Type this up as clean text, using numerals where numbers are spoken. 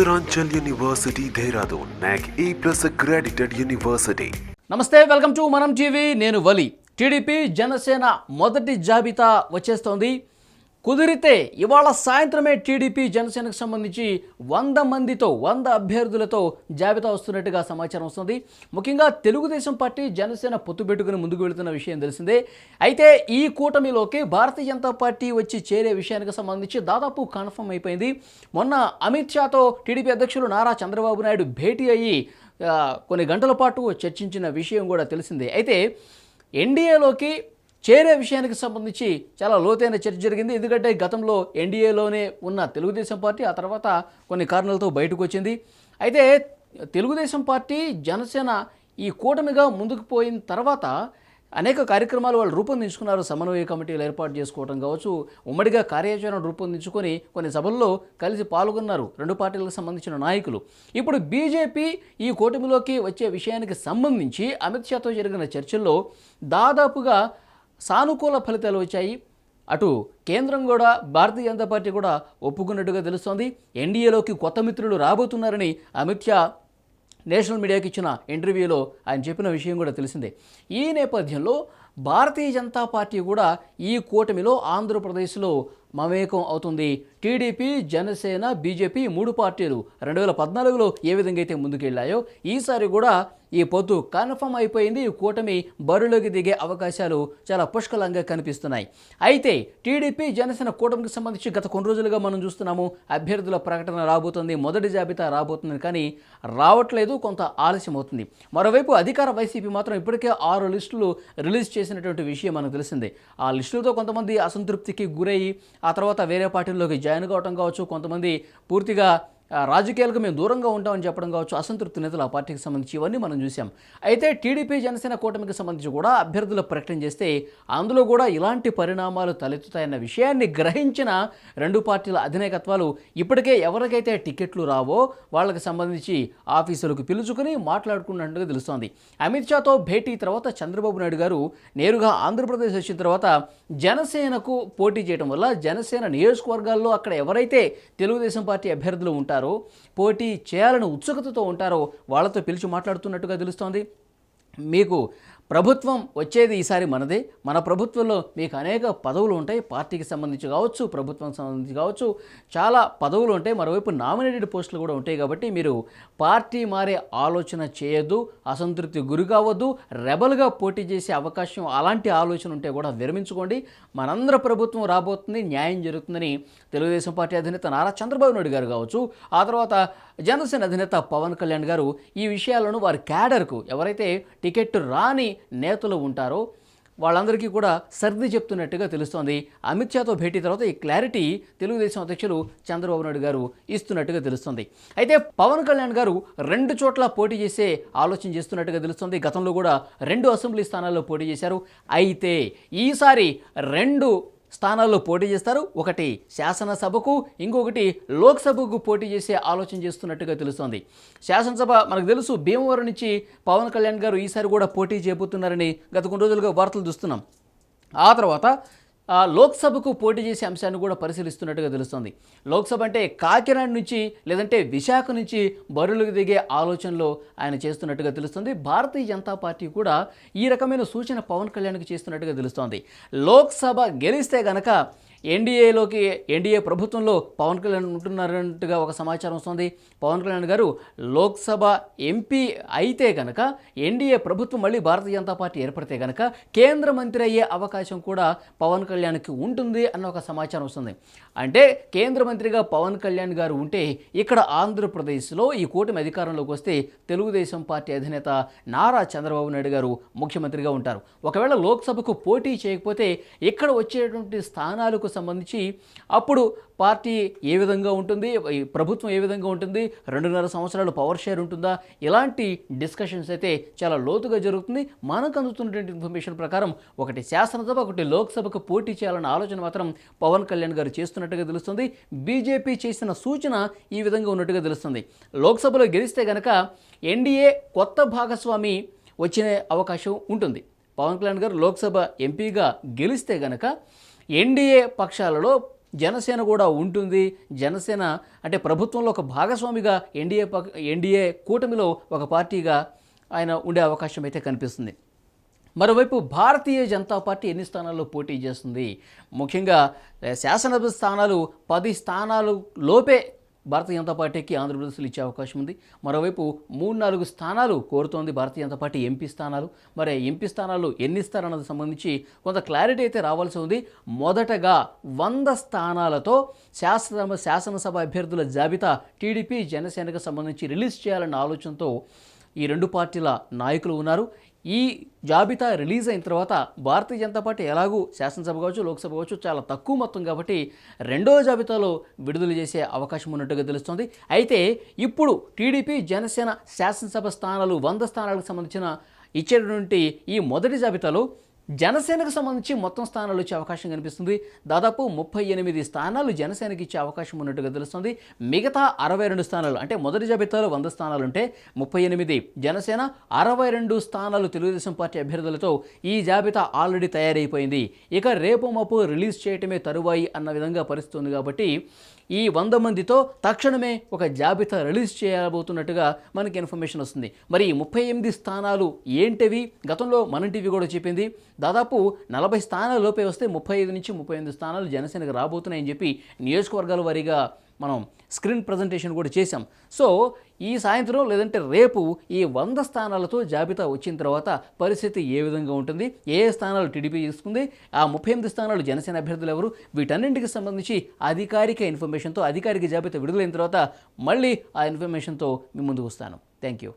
Uttaranchal University, Dehradun, NAC A+ accredited university. నమస్తే, welcome to మనం TV. నేను వలి. TDP Janasena మొదటి జాబితా వచ్చేస్తోంది. కుదిరితే ఇవాళ సాయంత్రమే టీడీపీ జనసేనకు సంబంధించి 100 అభ్యర్థులతో జాబితా వస్తున్నట్టుగా సమాచారం వస్తుంది. ముఖ్యంగా తెలుగుదేశం పార్టీ జనసేన పొత్తు పెట్టుకుని ముందుకు వెళుతున్న విషయం తెలిసిందే. అయితే ఈ కూటమిలోకి భారతీయ జనతా పార్టీ వచ్చి చేరే విషయానికి సంబంధించి దాదాపు కన్ఫర్మ్ అయిపోయింది. మొన్న అమిత్ షాతో టీడీపీ అధ్యక్షులు నారా చంద్రబాబు నాయుడు భేటీ అయ్యి కొన్ని గంటల పాటు చర్చించిన విషయం కూడా తెలిసిందే. అయితే ఎన్డీఏలోకి చేరే విషయానికి సంబంధించి చాలా లోతైన చర్చ జరిగింది. ఎందుకంటే గతంలో ఎన్డీఏలోనే ఉన్న తెలుగుదేశం పార్టీ ఆ తర్వాత కొన్ని కారణాలతో బయటకు వచ్చింది. అయితే తెలుగుదేశం పార్టీ జనసేన ఈ కూటమిగా ముందుకు పోయిన తర్వాత అనేక కార్యక్రమాలు వాళ్ళు రూపొందించుకున్నారు. సమన్వయ కమిటీలు ఏర్పాటు చేసుకోవడం కావచ్చు, ఉమ్మడిగా కార్యాచరణ రూపొందించుకొని కొన్ని సభల్లో కలిసి పాల్గొన్నారు రెండు పార్టీలకు సంబంధించిన నాయకులు. ఇప్పుడు బీజేపీ ఈ కూటమిలోకి వచ్చే విషయానికి సంబంధించి అమిత్ షాతో జరిగిన చర్చల్లో దాదాపుగా సానుకూల ఫలితాలు వచ్చాయి. అటు కేంద్రం కూడా భారతీయ జనతా పార్టీ కూడా ఒప్పుకున్నట్టుగా తెలుస్తోంది. ఎన్డీఏలోకి కొత్త మిత్రులు రాబోతున్నారని అమిత్ షా నేషనల్ మీడియాకి ఇచ్చిన ఇంటర్వ్యూలో ఆయన చెప్పిన విషయం కూడా తెలిసిందే. ఈ నేపథ్యంలో భారతీయ జనతా పార్టీ కూడా ఈ కూటమిలో ఆంధ్రప్రదేశ్లో మమేకం అవుతుంది. టీడీపీ, జనసేన, బీజేపీ 3 పార్టీలు 2014లో ఏ విధంగా అయితే ముందుకెళ్లాయో ఈసారి కూడా ఈ పొత్తు కన్ఫర్మ్ అయిపోయింది. ఈ కూటమి బరిలోకి దిగే అవకాశాలు చాలా పుష్కలంగా కనిపిస్తున్నాయి. అయితే టీడీపీ, జనసేన కూటమికి సంబంధించి గత కొన్ని రోజులుగా మనం చూస్తున్నాము. అభ్యర్థుల ప్రకటన రాబోతుంది, మొదటి జాబితా రాబోతుంది, కానీ రావట్లేదు, కొంత ఆలస్యం అవుతుంది. మరోవైపు అధికార వైసీపీ మాత్రం ఇప్పటికే 6 లిస్టులు రిలీజ్ చేసినటువంటి విషయం మనకు తెలిసిందే. ఆ లిస్టులతో కొంతమంది అసంతృప్తికి గురయ్యి ఆ తర్వాత వేరే పార్టీల్లోకి జాయిన్ కావడం కావచ్చు, కొంతమంది పూర్తిగా రాజకీయాలకు మేము దూరంగా ఉంటామని చెప్పడం కావచ్చు, అసంతృప్తి నేతలు ఆ పార్టీకి సంబంధించి ఇవన్నీ మనం చూసాం. అయితే టీడీపీ, జనసేన కూటమికి సంబంధించి కూడా అభ్యర్థుల ప్రకటన చేస్తే అందులో కూడా ఇలాంటి పరిణామాలు తలెత్తుతాయన్న విషయాన్ని గ్రహించిన రెండు పార్టీల అధినాయకత్వాలు ఇప్పటికే ఎవరికైతే టికెట్లు రావో వాళ్ళకి సంబంధించి ఆఫీసులకు పిలుచుకుని మాట్లాడుకున్నట్టుగా తెలుస్తోంది. అమిత్ షాతో భేటీ తర్వాత చంద్రబాబు నాయుడు గారు నేరుగా ఆంధ్రప్రదేశ్ వచ్చిన తర్వాత జనసేనకు పోటీ చేయడం వల్ల జనసేన నియోజకవర్గాల్లో అక్కడ ఎవరైతే తెలుగుదేశం పార్టీ అభ్యర్థులు ఉంటారో, పోటీ చేయాలని ఉత్సుకతతో ఉంటారో వాళ్ళతో పిలిచి మాట్లాడుతున్నట్టుగా తెలుస్తోంది. మీకు ప్రభుత్వం వచ్చేది ఈసారి మనదే, మన ప్రభుత్వంలో మీకు అనేక పదవులు ఉంటాయి, పార్టీకి సంబంధించి కావచ్చు, ప్రభుత్వం సంబంధించి కావచ్చు, చాలా పదవులు ఉంటాయి. మరోవైపు నామినేటెడ్ పోస్టులు కూడా ఉంటాయి. కాబట్టి మీరు పార్టీ మారే ఆలోచన చేయొద్దు, అసంతృప్తి గురి కావద్దు, రెబల్గా పోటీ చేసే అవకాశం అలాంటి ఆలోచన ఉంటే కూడా విరమించుకోండి. మనందరి ప్రభుత్వం రాబోతుంది, న్యాయం జరుగుతుందని తెలుగుదేశం పార్టీ అధినేత నారా చంద్రబాబు నాయుడు గారు కావచ్చు, ఆ తర్వాత జనసేన అధినేత పవన్ కళ్యాణ్ గారు ఈ విషయాలను వారి క్యాడర్కు ఎవరైతే టికెట్ రాని నేతలు ఉంటారో వాళ్ళందరికీ కూడా సర్ది చెప్తున్నట్టుగా తెలుస్తోంది. అమిత్ షాతో భేటీ తర్వాత ఈ క్లారిటీ తెలుగుదేశం అధ్యక్షులు చంద్రబాబు నాయుడు గారు ఇస్తున్నట్టుగా తెలుస్తుంది. అయితే పవన్ కళ్యాణ్ గారు 2 చోట్ల పోటీ చేసే ఆలోచన చేస్తున్నట్టుగా తెలుస్తుంది. గతంలో కూడా 2 అసెంబ్లీ స్థానాల్లో పోటీ చేశారు. అయితే ఈసారి 2 స్థానాల్లో పోటీ చేస్తారు. ఒకటి శాసనసభకు, ఇంకొకటి లోక్సభకు పోటీ చేసే ఆలోచన చేస్తున్నట్టుగా తెలుస్తోంది. శాసనసభ మనకు తెలుసు, భీమవరం నుంచి పవన్ కళ్యాణ్ గారు ఈసారి కూడా పోటీ చేయబోతున్నారని గత కొన్ని రోజులుగా వార్తలు చూస్తున్నాం. ఆ తర్వాత లోక్సభకు పోటీ చేసే అంశాన్ని కూడా పరిశీలిస్తున్నట్టుగా తెలుస్తోంది. లోక్సభ అంటే కాకినాడ నుంచి లేదంటే విశాఖ నుంచి బరువులకు దిగే ఆలోచనలో ఆయన చేస్తున్నట్టుగా తెలుస్తుంది. భారతీయ జనతా పార్టీ కూడా ఈ రకమైన సూచన పవన్ కళ్యాణ్కి చేస్తున్నట్టుగా తెలుస్తోంది. లోక్సభ గెలిస్తే గనక ఎన్డీఏ ప్రభుత్వంలో పవన్ కళ్యాణ్ ఉంటున్నారంటగా ఒక సమాచారం వస్తుంది. పవన్ కళ్యాణ్ గారు లోక్సభ ఎంపీ అయితే కనుక ఎన్డీఏ ప్రభుత్వం మళ్ళీ భారతీయ జనతా పార్టీ ఏర్పడితే కనుక కేంద్ర మంత్రి అయ్యే అవకాశం కూడా పవన్ కళ్యాణ్కి ఉంటుంది అన్న ఒక సమాచారం వస్తుంది. అంటే కేంద్ర మంత్రిగా పవన్ కళ్యాణ్ గారు ఉంటే ఇక్కడ ఆంధ్రప్రదేశ్లో ఈ కూటమి అధికారంలోకి వస్తే తెలుగుదేశం పార్టీ అధినేత నారా చంద్రబాబు నాయుడు గారు ముఖ్యమంత్రిగా ఉంటారు. ఒకవేళ లోక్సభకు పోటీ చేయకపోతే ఇక్కడ వచ్చేటువంటి స్థానాలకు సంబంధించి అప్పుడు పార్టీ ఏ విధంగా ఉంటుంది, ప్రభుత్వం ఏ విధంగా ఉంటుంది, 2.5 సంవత్సరాలు పవర్ షేర్ ఉంటుందా, ఇలాంటి డిస్కషన్స్ అయితే చాలా లోతుగా జరుగుతుంది. మనకు అందుతున్నటువంటి ఇన్ఫర్మేషన్ ప్రకారం ఒకటి శాసనసభ, ఒకటి లోక్సభకు పోటీ చేయాలన్న ఆలోచన మాత్రం పవన్ కళ్యాణ్ గారు చేస్తున్నట్టుగా తెలుస్తుంది. బీజేపీ చేసిన సూచన ఈ విధంగా ఉన్నట్టుగా తెలుస్తుంది. లోక్సభలో గెలిస్తే కనుక ఎన్డీఏ కొత్త భాగస్వామి వచ్చే అవకాశం ఉంటుంది. పవన్ కళ్యాణ్ గారు లోక్సభ ఎంపీగా గెలిస్తే కనుక ఎన్డీఏ పక్షాలలో జనసేన కూడా ఉంటుంది. జనసేన అంటే ప్రభుత్వంలో ఒక భాగస్వామిగా ఎన్డీఏ కూటమిలో ఒక పార్టీగా ఆయన ఉండే అవకాశం అయితే కనిపిస్తుంది. మరోవైపు భారతీయ జనతా పార్టీ ఎన్ని స్థానాల్లో పోటీ చేస్తుంది? ముఖ్యంగా శాసనసభ స్థానాలు 10 స్థానాలు లోపే భారతీయ జనతా పార్టీకి ఆంధ్రప్రదేశ్లో ఇచ్చే అవకాశం ఉంది. మరోవైపు 3-4 స్థానాలు కోరుతోంది భారతీయ జనతా పార్టీ ఎంపీ స్థానాలు. మరి ఎంపీ స్థానాలు ఎన్ని ఇస్తారన్నది సంబంధించి కొంత క్లారిటీ అయితే రావాల్సి ఉంది. మొదటగా 100 స్థానాలతో శాసనసభ అభ్యర్థుల జాబితా టీడీపీ జనసేనకు సంబంధించి రిలీజ్ చేయాలన్న ఆలోచనతో ఈ రెండు పార్టీల నాయకులు ఉన్నారు. ఈ జాబితా రిలీజ్ అయిన తర్వాత భారతీయ జనతా పార్టీ ఎలాగూ శాసనసభ కావచ్చు, లోక్సభ కావచ్చు చాలా తక్కువ మొత్తం కాబట్టి రెండో జాబితాలో విడుదల చేసే అవకాశం ఉన్నట్టుగా తెలుస్తోంది. అయితే ఇప్పుడు టీడీపీ జనసేన శాసనసభ స్థానాలు 100 స్థానాలకు సంబంధించిన ఇచ్చేటువంటి ఈ మొదటి జాబితాలో జనసేనకు సంబంధించి మొత్తం స్థానాలు ఇచ్చే అవకాశం కనిపిస్తుంది. దాదాపు 38 స్థానాలు జనసేనకి ఇచ్చే అవకాశం ఉన్నట్టుగా తెలుస్తుంది. మిగతా 62 స్థానాలు అంటే మొదటి జాబితాలో 100 స్థానాలు ఉంటే 38 జనసేన, 62 స్థానాలు తెలుగుదేశం పార్టీ అభ్యర్థులతో ఈ జాబితా ఆల్రెడీ తయారైపోయింది. ఇక రేపు మాపు రిలీజ్ చేయటమే తరువాయి అన్న విధంగా పరిస్థితి ఉంది. కాబట్టి ఈ 100 మందితో తక్షణమే ఒక జాబితా రిలీజ్ చేయబోతున్నట్టుగా మనకి ఇన్ఫర్మేషన్ వస్తుంది. మరి ఈ 38 స్థానాలు ఏంటివి? గతంలో మన టీవీ కూడా చెప్పింది దాదాపు 40 స్థానాల లోపే వస్తే 35 నుంచి 38 స్థానాలు జనసేనకు రాబోతున్నాయని చెప్పి నియోజకవర్గాల వారీగా మనం స్క్రీన్ ప్రజెంటేషన్ కూడా చేశాం. సో ఈ సాయంత్రం లేదంటే రేపు ఈ 100 స్థానాలతో జాబితా వచ్చిన తర్వాత పరిస్థితి ఏ విధంగా ఉంటుంది, ఏ స్థానాలు టీడీపీ తీసుకుంది, ఆ 38 స్థానాలు జనసేన అభ్యర్థులు ఎవరు, వీటన్నింటికి సంబంధించి అధికారిక ఇన్ఫర్మేషన్తో అధికారిక జాబితా విడుదలైన తర్వాత మళ్ళీ ఆ ఇన్ఫర్మేషన్తో మీ ముందుకు వస్తాను. Thank you.